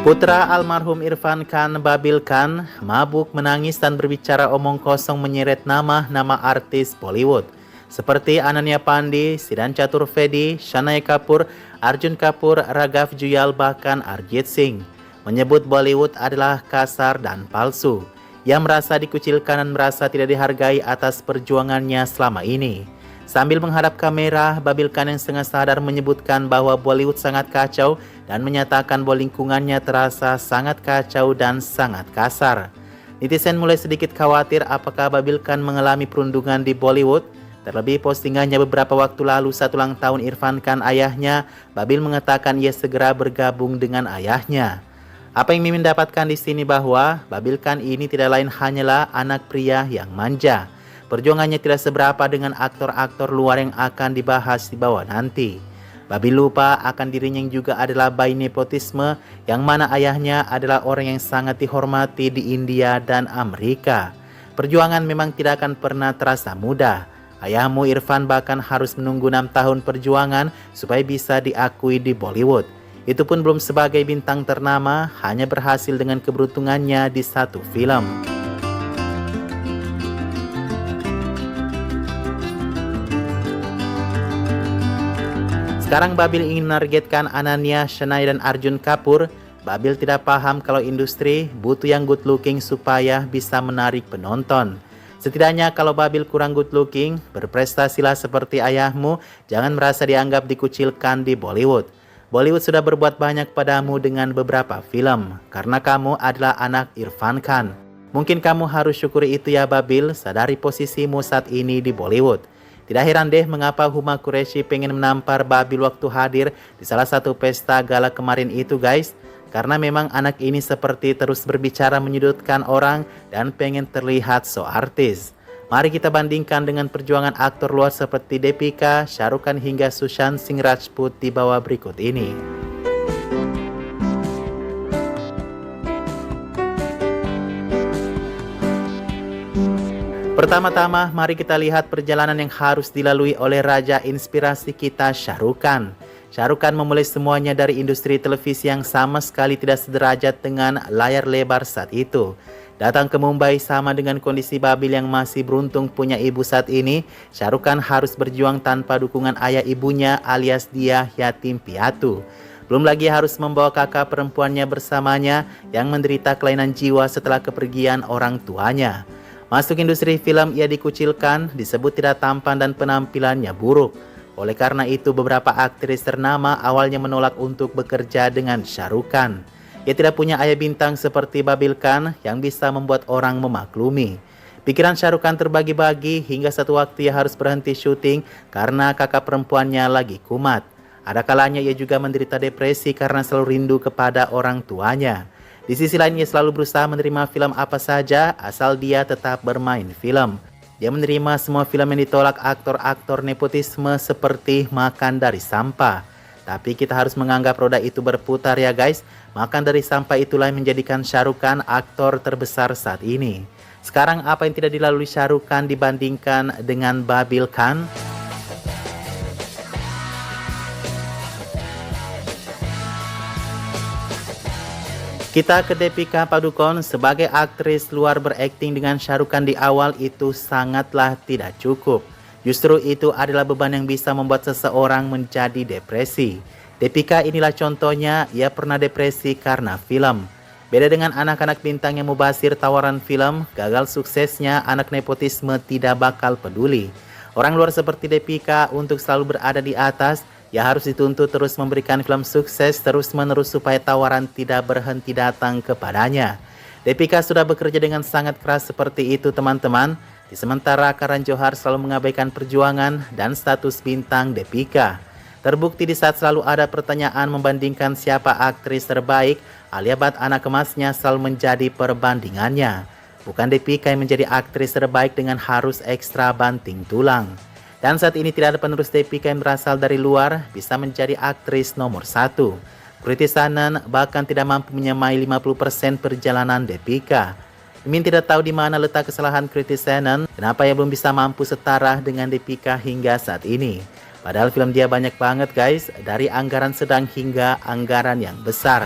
Putra almarhum Irfan Khan, Babil Khan, mabuk, menangis dan berbicara omong kosong menyeret nama-nama artis Bollywood seperti Ananya Pandey, Siddhant Chaturvedi, Shania Kapoor, Arjun Kapoor, Raghav Juyal, bahkan Arjit Singh. Menyebut Bollywood adalah kasar dan palsu. Ia merasa dikucilkan dan merasa tidak dihargai atas perjuangannya selama ini. Sambil menghadap kamera, Babil Khan yang setengah sadar menyebutkan bahwa Bollywood sangat kacau dan menyatakan bahwa lingkungannya terasa sangat kacau dan sangat kasar. Netizen mulai sedikit khawatir apakah Babil Khan mengalami perundungan di Bollywood. Terlebih postingannya beberapa waktu lalu saat ulang tahun Irfan Khan ayahnya, Babil mengatakan ia segera bergabung dengan ayahnya. Apa yang Mimin dapatkan di sini bahwa Babil Khan ini tidak lain hanyalah anak pria yang manja. Perjuangannya tidak seberapa dengan aktor-aktor luar yang akan dibahas di bawah nanti. Babil lupa akan dirinya yang juga adalah bayi nepotisme, yang mana ayahnya adalah orang yang sangat dihormati di India dan Amerika. Perjuangan memang tidak akan pernah terasa mudah. Ayahmu Irfan bahkan harus menunggu 6 tahun perjuangan supaya bisa diakui di Bollywood. Itu pun belum sebagai bintang ternama, hanya berhasil dengan keberuntungannya di satu film. Sekarang Babil ingin menargetkan Ananya, Shania dan Arjun Kapoor. Babil tidak paham kalau industri butuh yang good looking supaya bisa menarik penonton. Setidaknya kalau Babil kurang good looking, berprestasilah seperti ayahmu, jangan merasa dianggap dikucilkan di Bollywood. Bollywood sudah berbuat banyak padamu dengan beberapa film, karena kamu adalah anak Irfan Khan. Mungkin kamu harus syukuri itu ya Babil, sadari posisimu saat ini di Bollywood. Tidak heran deh mengapa Huma Qureshi pengen menampar Babil waktu hadir di salah satu pesta gala kemarin itu guys. Karena memang anak ini seperti terus berbicara menyudutkan orang dan pengen terlihat so artis. Mari kita bandingkan dengan perjuangan aktor luar seperti Deepika, Shah Rukh Khan hingga Sushant Singh Rajput di bawah berikut ini. Pertama-tama, mari kita lihat perjalanan yang harus dilalui oleh raja inspirasi kita, Shah Rukh Khan. Shah Rukh Khan memulai semuanya dari industri televisi yang sama sekali tidak sederajat dengan layar lebar saat itu. Datang ke Mumbai sama dengan kondisi Babil yang masih beruntung punya ibu saat ini, Shah Rukh Khan harus berjuang tanpa dukungan ayah ibunya alias dia yatim piatu. Belum lagi harus membawa kakak perempuannya bersamanya yang menderita kelainan jiwa setelah kepergian orang tuanya. Masuk industri film ia dikucilkan, disebut tidak tampan dan penampilannya buruk. Oleh karena itu beberapa aktris ternama awalnya menolak untuk bekerja dengan Shah Rukh Khan. Ia tidak punya ayah bintang seperti Babil Khan yang bisa membuat orang memaklumi. Pikiran Shah Rukh Khan terbagi-bagi hingga satu waktu ia harus berhenti syuting karena kakak perempuannya lagi kumat. Ada kalanya ia juga menderita depresi karena selalu rindu kepada orang tuanya. Di sisi lain ia selalu berusaha menerima film apa saja asal dia tetap bermain film. Dia menerima semua film yang ditolak aktor-aktor nepotisme seperti Makan Dari Sampah. Tapi kita harus menganggap roda itu berputar ya guys. Makan Dari Sampah itulah yang menjadikan Shah Rukh Khan aktor terbesar saat ini. Sekarang apa yang tidak dilalui Shah Rukh Khan dibandingkan dengan Babil Khan? Kita ke Deepika Padukone. Sebagai aktris luar berakting dengan Shah Rukh Khan di awal itu sangatlah tidak cukup. Justru itu adalah beban yang bisa membuat seseorang menjadi depresi. Deepika inilah contohnya, ia pernah depresi karena film. Beda dengan anak-anak bintang yang mubazir tawaran film, gagal suksesnya anak nepotisme tidak bakal peduli. Orang luar seperti Deepika untuk selalu berada di atas, ia harus dituntut terus memberikan film sukses terus-menerus supaya tawaran tidak berhenti datang kepadanya. Deepika sudah bekerja dengan sangat keras seperti itu teman-teman. Di sementara Karan Johar selalu mengabaikan perjuangan dan status bintang Deepika. Terbukti di saat selalu ada pertanyaan membandingkan siapa aktris terbaik, Alia Bhatt anak emasnya selalu menjadi perbandingannya. Bukan Deepika yang menjadi aktris terbaik dengan harus ekstra banting tulang. Dan saat ini tidak ada penerus Deepika yang berasal dari luar bisa menjadi aktris nomor 1. Kriti Sanon bahkan tidak mampu menyamai 50% perjalanan Deepika. Mimin tidak tahu di mana letak kesalahan Kriti Sanon, kenapa ia belum bisa mampu setara dengan Deepika hingga saat ini. Padahal film dia banyak banget guys, dari anggaran sedang hingga anggaran yang besar.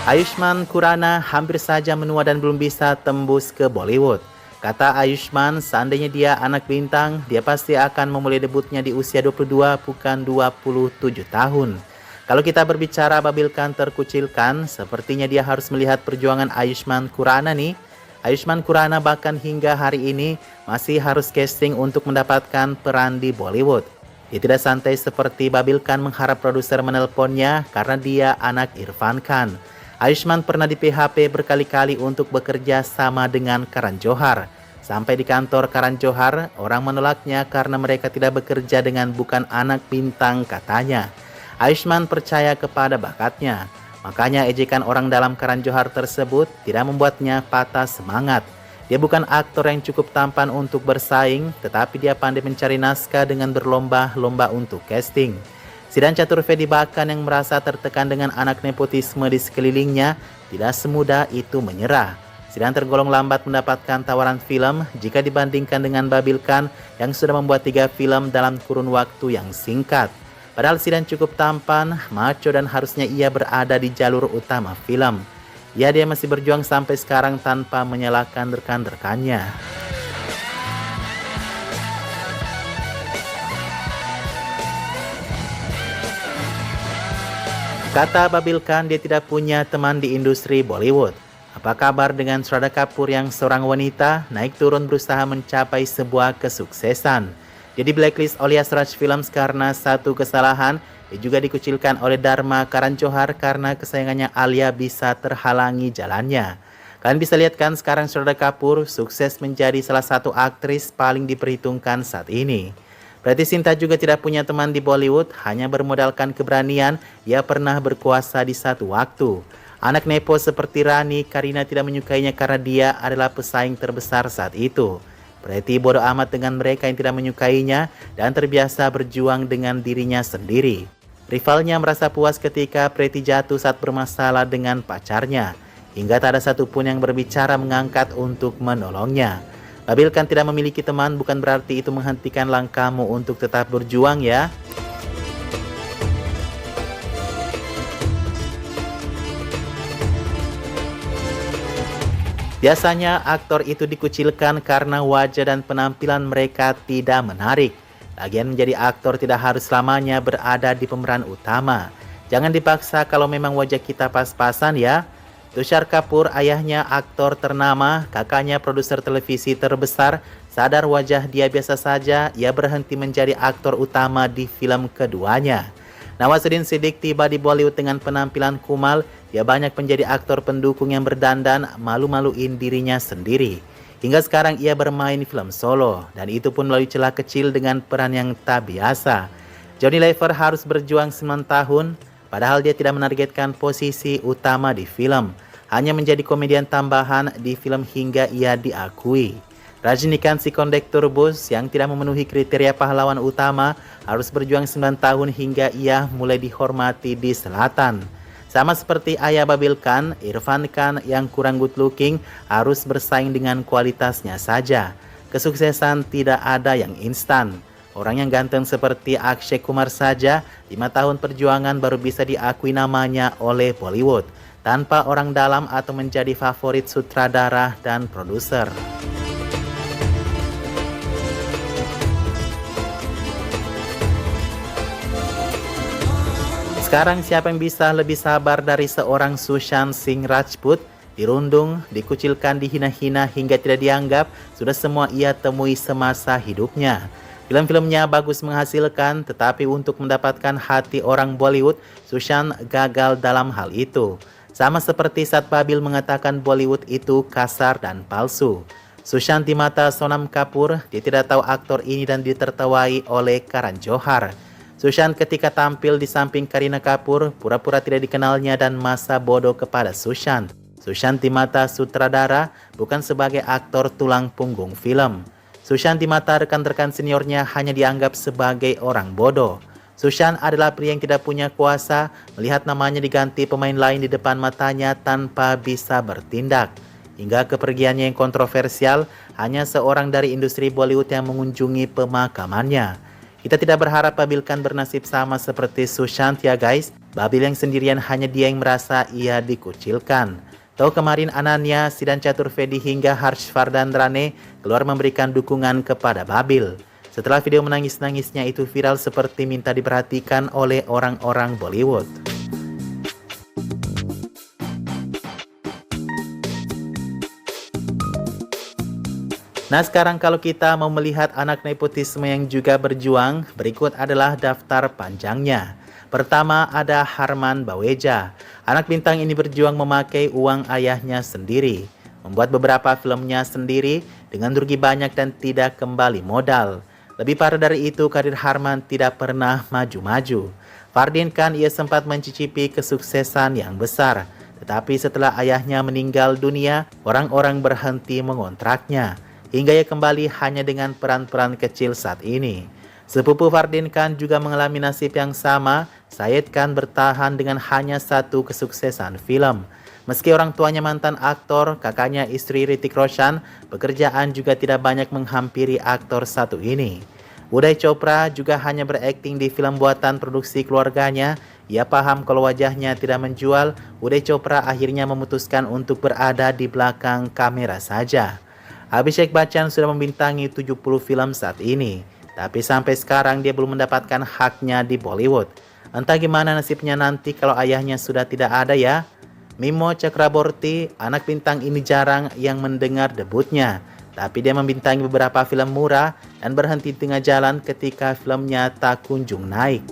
Ayushmann Khurrana hampir saja menua dan belum bisa tembus ke Bollywood. Kata Ayushmann, seandainya dia anak bintang, dia pasti akan memulai debutnya di usia 22 bukan 27 tahun. Kalau kita berbicara Babil Khan terkucilkan, sepertinya dia harus melihat perjuangan Ayushmann Khurrana nih. Ayushmann Khurrana bahkan hingga hari ini masih harus casting untuk mendapatkan peran di Bollywood. Dia tidak santai seperti Babil Khan mengharap produser menelponnya karena dia anak Irfan Khan. Ayushmann pernah di PHP berkali-kali untuk bekerja sama dengan Karan Johar. Sampai di kantor Karan Johar, orang menolaknya karena mereka tidak bekerja dengan bukan anak bintang katanya. Ayushmann percaya kepada bakatnya. Makanya ejekan orang dalam Karan Johar tersebut tidak membuatnya patah semangat. Dia bukan aktor yang cukup tampan untuk bersaing, tetapi dia pandai mencari naskah dengan berlomba-lomba untuk casting. Sidan Chaturvedi bahkan yang merasa tertekan dengan anak nepotisme di sekelilingnya, tidak semudah itu menyerah. Sidan tergolong lambat mendapatkan tawaran film jika dibandingkan dengan Babil Khan yang sudah membuat 3 film dalam kurun waktu yang singkat. Padahal Sidan cukup tampan, macho dan harusnya ia berada di jalur utama film. Dia masih berjuang sampai sekarang tanpa menyalahkan rekan-rekannya. Kata Babil Khan, dia tidak punya teman di industri Bollywood. Apa kabar dengan Shraddha Kapoor yang seorang wanita naik turun berusaha mencapai sebuah kesuksesan? Jadi blacklist oleh Raj Films karena satu kesalahan. Dia juga dikucilkan oleh Dharma Karan Johar karena kesayangannya Alia bisa terhalangi jalannya. Kalian bisa lihat kan sekarang Shraddha Kapoor sukses menjadi salah satu aktris paling diperhitungkan saat ini. Berarti Sinta juga tidak punya teman di Bollywood, hanya bermodalkan keberanian, ia pernah berkuasa di satu waktu. Anak nepo seperti Rani, Karina tidak menyukainya karena dia adalah pesaing terbesar saat itu. Berarti bodoh amat dengan mereka yang tidak menyukainya dan terbiasa berjuang dengan dirinya sendiri. Rivalnya merasa puas ketika Preti jatuh saat bermasalah dengan pacarnya, hingga tak ada satupun yang berbicara mengangkat untuk menolongnya. Babil Khan tidak memiliki teman bukan berarti itu menghentikan langkahmu untuk tetap berjuang ya. Biasanya aktor itu dikucilkan karena wajah dan penampilan mereka tidak menarik. Lagian menjadi aktor tidak harus selamanya berada di pemeran utama. Jangan dipaksa kalau memang wajah kita pas-pasan ya. Tushar Kapoor, ayahnya aktor ternama, kakaknya produser televisi terbesar, sadar wajah dia biasa saja, ia berhenti menjadi aktor utama di film keduanya. Nawazuddin Siddiq tiba di Bollywood dengan penampilan kumal, ia banyak menjadi aktor pendukung yang berdandan, malu-maluin dirinya sendiri. Hingga sekarang ia bermain film solo, dan itu pun melalui celah kecil dengan peran yang tak biasa. Johnny Lever harus berjuang 9 tahun, padahal dia tidak menargetkan posisi utama di film. Hanya menjadi komedian tambahan di film hingga ia diakui. Rajinikanth si kondektur bus yang tidak memenuhi kriteria pahlawan utama harus berjuang 9 tahun hingga ia mulai dihormati di selatan. Sama seperti ayah Babil Khan, Irfan Khan yang kurang good looking harus bersaing dengan kualitasnya saja. Kesuksesan tidak ada yang instan. Orang yang ganteng seperti Akshay Kumar saja 5 tahun perjuangan baru bisa diakui namanya oleh Bollywood, tanpa orang dalam atau menjadi favorit sutradara dan produser. Sekarang siapa yang bisa lebih sabar dari seorang Sushant Singh Rajput? Dirundung, dikucilkan, dihina-hina hingga tidak dianggap, sudah semua ia temui semasa hidupnya. Film-filmnya bagus menghasilkan, tetapi untuk mendapatkan hati orang Bollywood, Sushant gagal dalam hal itu. Sama seperti saat Babil mengatakan Bollywood itu kasar dan palsu. Sushant di mata Sonam Kapoor, dia tidak tahu aktor ini dan ditertawai oleh Karan Johar. Sushant ketika tampil di samping Kareena Kapoor, pura-pura tidak dikenalnya dan masa bodoh kepada Sushant. Sushant di mata sutradara bukan sebagai aktor tulang punggung film. Sushant di mata rekan-rekan seniornya hanya dianggap sebagai orang bodoh. Sushant adalah pria yang tidak punya kuasa, melihat namanya diganti pemain lain di depan matanya tanpa bisa bertindak. Hingga kepergiannya yang kontroversial, hanya seorang dari industri Bollywood yang mengunjungi pemakamannya. Kita tidak berharap Babil Khan bernasib sama seperti Sushant ya guys. Babil yang sendirian hanya dia yang merasa ia dikucilkan. Tahu kemarin Ananya, Siddhant Chaturvedi hingga Harshvardhan keluar memberikan dukungan kepada Babil. Setelah video menangis-nangisnya itu viral seperti minta diperhatikan oleh orang-orang Bollywood. Nah sekarang kalau kita mau melihat anak nepotisme yang juga berjuang, berikut adalah daftar panjangnya. Pertama ada Harman Baweja. Anak bintang ini berjuang memakai uang ayahnya sendiri, membuat beberapa filmnya sendiri dengan rugi banyak dan tidak kembali modal. Lebih parah dari itu, karir Harman tidak pernah maju-maju. Fardeen Khan ia sempat mencicipi kesuksesan yang besar, tetapi setelah ayahnya meninggal dunia, orang-orang berhenti mengontraknya, hingga ia kembali hanya dengan peran-peran kecil saat ini. Sepupu Fardeen Khan juga mengalami nasib yang sama. Syed Khan bertahan dengan hanya satu kesuksesan film. Meski orang tuanya mantan aktor, kakaknya istri Hrithik Roshan, pekerjaan juga tidak banyak menghampiri aktor satu ini. Uday Chopra juga hanya berakting di film buatan produksi keluarganya. Ia paham kalau wajahnya tidak menjual. Uday Chopra akhirnya memutuskan untuk berada di belakang kamera saja. Abhishek Bachchan sudah membintangi 70 film saat ini, tapi sampai sekarang dia belum mendapatkan haknya di Bollywood. Entah gimana nasibnya nanti kalau ayahnya sudah tidak ada ya. Mimo Chakraborty, anak bintang ini jarang yang mendengar debutnya, tapi dia membintangi beberapa film murah dan berhenti di tengah jalan ketika filmnya tak kunjung naik.